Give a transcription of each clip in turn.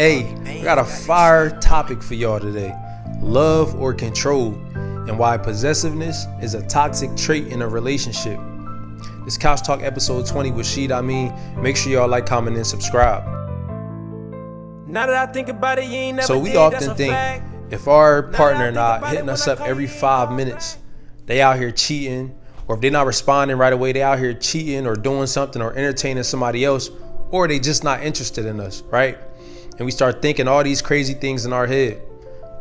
Hey, we got a fire topic for y'all today. Love or control, and why possessiveness is a toxic trait in a relationship. This Couch Talk episode 20 with Amin. Make sure y'all like, comment, and subscribe. Now that I think about it, you ain't never So we did, often think fact. if our partner think not about hitting it, us when I up call every you, 5 minutes, they out here cheating, or if they're not responding right away, they out here cheating or doing something or entertaining somebody else, or they just not interested in us, right? And we start thinking all these crazy things in our head.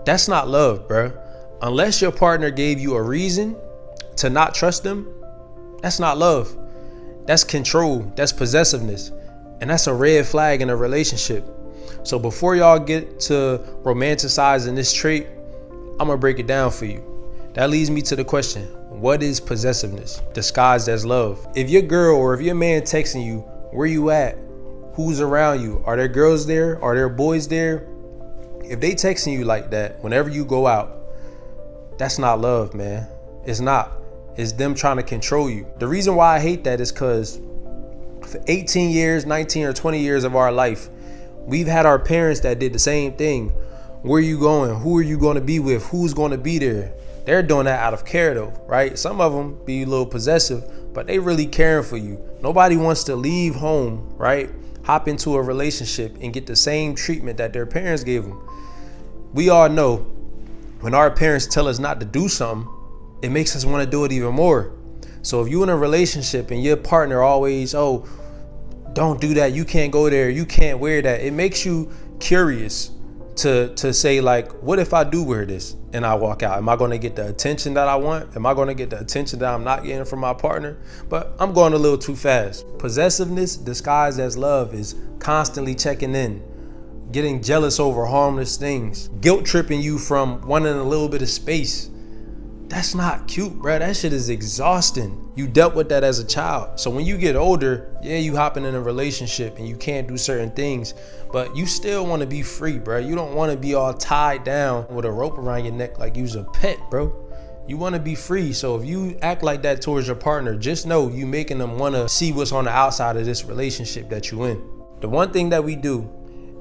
That's not love, bro. Unless your partner gave you a reason to not trust them, that's not love. That's control, that's possessiveness, and that's a red flag in a relationship. So before y'all get to romanticizing this trait, I'm gonna break it down for you. That leads me to the question, what is possessiveness disguised as love? If your girl or if your man texting you, where you at? Who's around you? Are there girls there? Are there boys there? If they texting you like that whenever you go out, that's not love, man. It's not. It's them trying to control you. The reason why I hate that is because for 18 years, 19 or 20 years of our life, we've had our parents that did the same thing. Where are you going? Who are you going to be with? Who's going to be there? They're doing that out of care though, right? Some of them be a little possessive, but they really caring for you. Nobody wants to leave home, right? Hop into a relationship and get the same treatment that their parents gave them. We all know when our parents tell us not to do something, it makes us want to do it even more. So if you're in a relationship and your partner always, oh, don't do that, you can't go there, you can't wear that, it makes you curious to say, like, what if I do wear this and I walk out? Am I going to get the attention that I want? Am I going to get the attention that I'm not getting from my partner? But I'm going a little too fast. Possessiveness disguised as love is constantly checking in, getting jealous over harmless things, guilt tripping you from wanting a little bit of space. That's not cute, bro. That shit is exhausting. You dealt with that as a child. So when you get older, yeah, you hopping in a relationship and you can't do certain things, but you still want to be free, bro. You don't want to be all tied down with a rope around your neck like you's a pet, bro. You want to be free. So if you act like that towards your partner, just know you making them want to see what's on the outside of this relationship that you in. The one thing that we do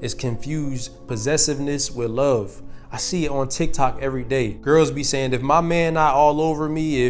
is confuse possessiveness with love. I see it on TikTok every day. Girls be saying, if my man not all over me,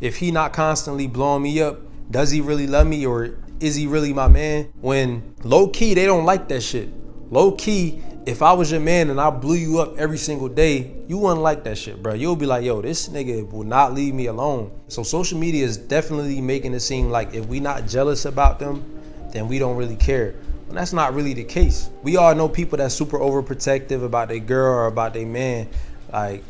if he not constantly blowing me up, does he really love me, or is he really my man? When low key, they don't like that shit. Low key, if I was your man and I blew you up every single day, you wouldn't like that shit, bro. You'll be like, yo, this nigga will not leave me alone. So social media is definitely making it seem like if we not jealous about them, then we don't really care. And that's not really the case. We all know people that's super overprotective about their girl or about their man. Like,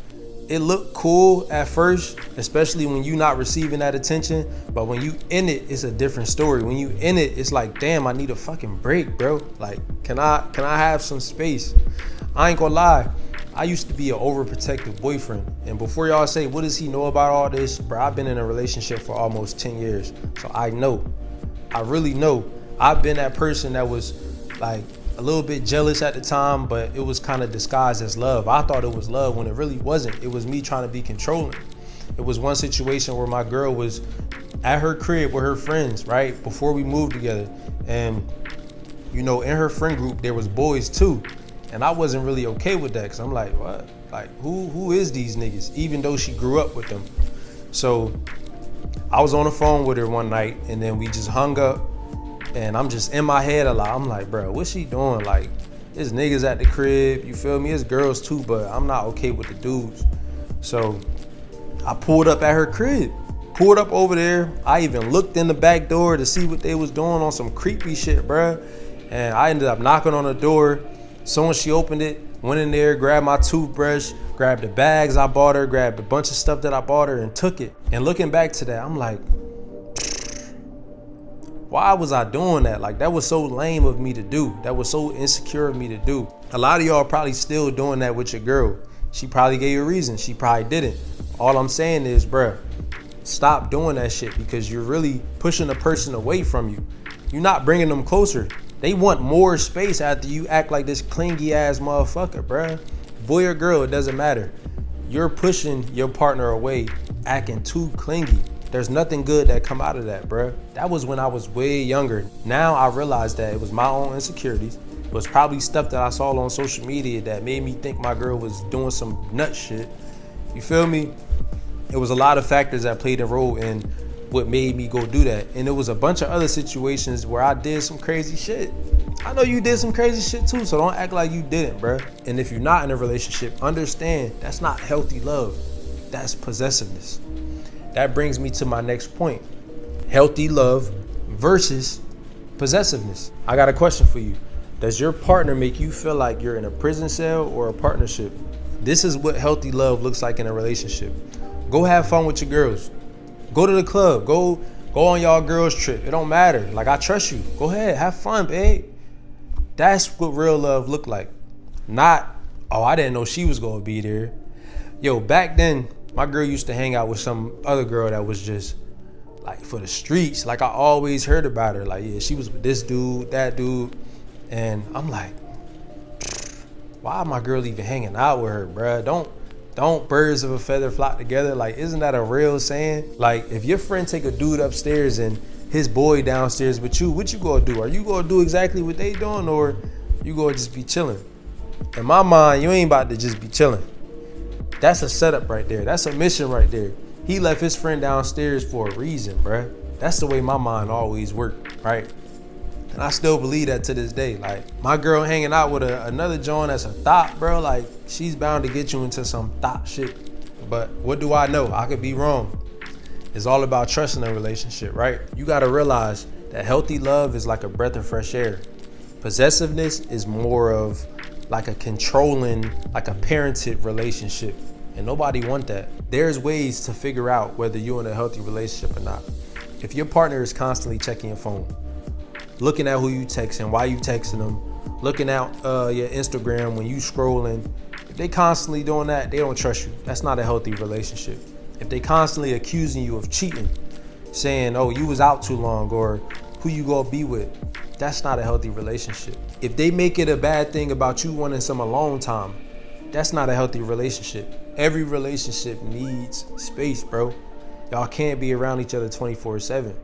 it looked cool at first, especially when you not receiving that attention. But when you in it, it's a different story. When you in it, it's like, damn, I need a fucking break, bro. Like, can I have some space? I ain't gonna lie. I used to be an overprotective boyfriend. And before y'all say, what does he know about all this? Bro, I've been in a relationship for almost 10 years. So I know. I really know. I've been that person that was like a little bit jealous at the time, but it was kind of disguised as love. I thought it was love when it really wasn't. It was me trying to be controlling. It was one situation where my girl was at her crib with her friends, right? Before we moved together. And, you know, in her friend group, there was boys too. And I wasn't really okay with that because I'm like, what? Like, who is these niggas? Even though she grew up with them. So I was on the phone with her one night and then we just hung up. And I'm just in my head a lot. I'm like, bro, what's she doing? Like, there's niggas at the crib, you feel me? There's girls too, but I'm not okay with the dudes. So I pulled up at her crib, pulled up over there. I even looked in the back door to see what they was doing on some creepy shit, bro. And I ended up knocking on the door. So when she opened it, went in there, grabbed my toothbrush, grabbed the bags I bought her, grabbed a bunch of stuff that I bought her and took it. And looking back to that, I'm like, why was I doing that? Like, that was so lame of me to do. That was so insecure of me to do. A lot of y'all probably still doing that with your girl. She probably gave you a reason. She probably didn't. All I'm saying is, bruh, stop doing that shit because you're really pushing a person away from you. You're not bringing them closer. They want more space after you act like this clingy ass motherfucker, bruh. Boy or girl, it doesn't matter. You're pushing your partner away, acting too clingy. There's nothing good that come out of that, bruh. That was when I was way younger. Now I realized that it was my own insecurities. was probably stuff that I saw on social media that made me think my girl was doing some nut shit. You feel me? It was a lot of factors that played a role in what made me go do that. And it was a bunch of other situations where I did some crazy shit. I know you did some crazy shit too, so don't act like you didn't, bruh. And if you're not in a relationship, understand that's not healthy love. That's possessiveness. That brings me to my next point. Healthy love versus possessiveness. I got a question for you. Does your partner make you feel like you're in a prison cell or a partnership? This is what healthy love looks like in a relationship. Go have fun with your girls. Go to the club. Go on y'all girls trip. It don't matter. Like, I trust you. Go ahead. Have fun, babe. That's what real love look like. Not, oh, I didn't know she was going to be there. Yo, back then, my girl used to hang out with some other girl that was just like for the streets. Like, I always heard about her. Like, yeah, she was with this dude, that dude. And I'm like, why my girl even hanging out with her, bruh? Don't birds of a feather flock together. Like, isn't that a real saying? Like, if your friend take a dude upstairs and his boy downstairs with you, what you gonna do? Are you gonna do exactly what they doing, or you gonna just be chilling? In my mind, you ain't about to just be chilling. That's a setup right there. That's a mission right there. He left his friend downstairs for a reason, bruh. That's the way my mind always worked, right? And I still believe that to this day. Like, my girl hanging out with another joint that's a thought, bro, like, she's bound to get you into some thought shit. But what do I know? I could be wrong. It's all about trust in a relationship, right? You gotta realize that healthy love is like a breath of fresh air. Possessiveness is more of like a controlling, like a parented relationship. And nobody want that. There's ways to figure out whether you're in a healthy relationship or not. If your partner is constantly checking your phone, looking at who you texting, why you texting them, looking at your Instagram when you scrolling, if they constantly doing that, they don't trust you. That's not a healthy relationship. If they constantly accusing you of cheating, saying, oh, you was out too long, or who you gonna be with, that's not a healthy relationship. If they make it a bad thing about you wanting some alone time, that's not a healthy relationship. Every relationship needs space, bro. Y'all can't be around each other 24/7.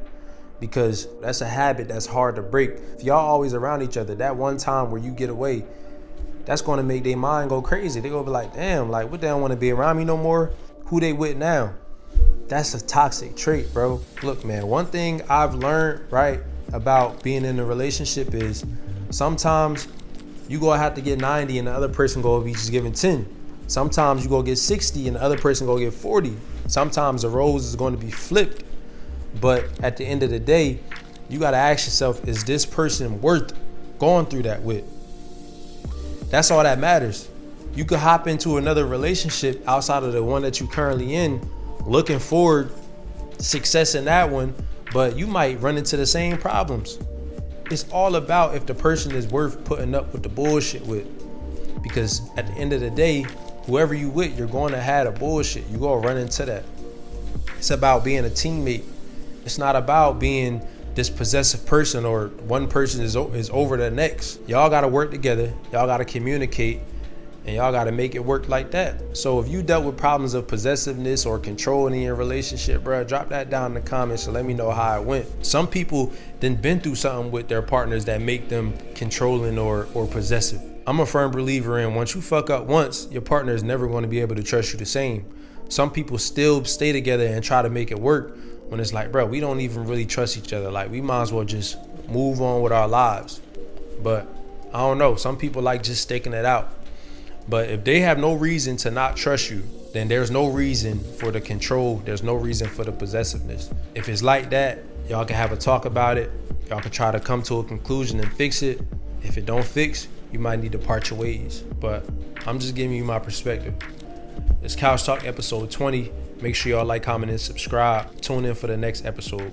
Because that's a habit that's hard to break. If y'all always around each other, that one time where you get away, that's gonna make their mind go crazy. They gonna be like, damn, like, what, they don't wanna be around me no more? Who they with now? That's a toxic trait, bro. Look, man, one thing I've learned, right, about being in a relationship is sometimes you gonna have to get 90 and the other person gonna be just giving 10. Sometimes you gonna get 60 and the other person gonna get 40. Sometimes the roles is gonna be flipped. But at the end of the day, you gotta ask yourself, is this person worth going through that with? That's all that matters. You could hop into another relationship outside of the one that you currently in, looking forward success in that one, but you might run into the same problems. It's all about if the person is worth putting up with the bullshit with. Because at the end of the day, whoever you with, you're going to have a bullshit. You're going to run into that. It's about being a teammate. It's not about being this possessive person or one person is over the next. Y'all got to work together. Y'all got to communicate. And y'all got to make it work like that. So if you dealt with problems of possessiveness or control in your relationship, bro, drop that down in the comments and let me know how it went. Some people then been through something with their partners that make them controlling or possessive. I'm a firm believer in once you fuck up once, your partner is never going to be able to trust you the same. Some people still stay together and try to make it work when it's like, bro, we don't even really trust each other. Like, we might as well just move on with our lives. But I don't know. Some people like just sticking it out. But if they have no reason to not trust you, then there's no reason for the control. There's no reason for the possessiveness. If it's like that, y'all can have a talk about it. Y'all can try to come to a conclusion and fix it. If it don't fix, you might need to part your ways. But I'm just giving you my perspective. It's Couch Talk episode 20. Make sure y'all like, comment, and subscribe. Tune in for the next episode.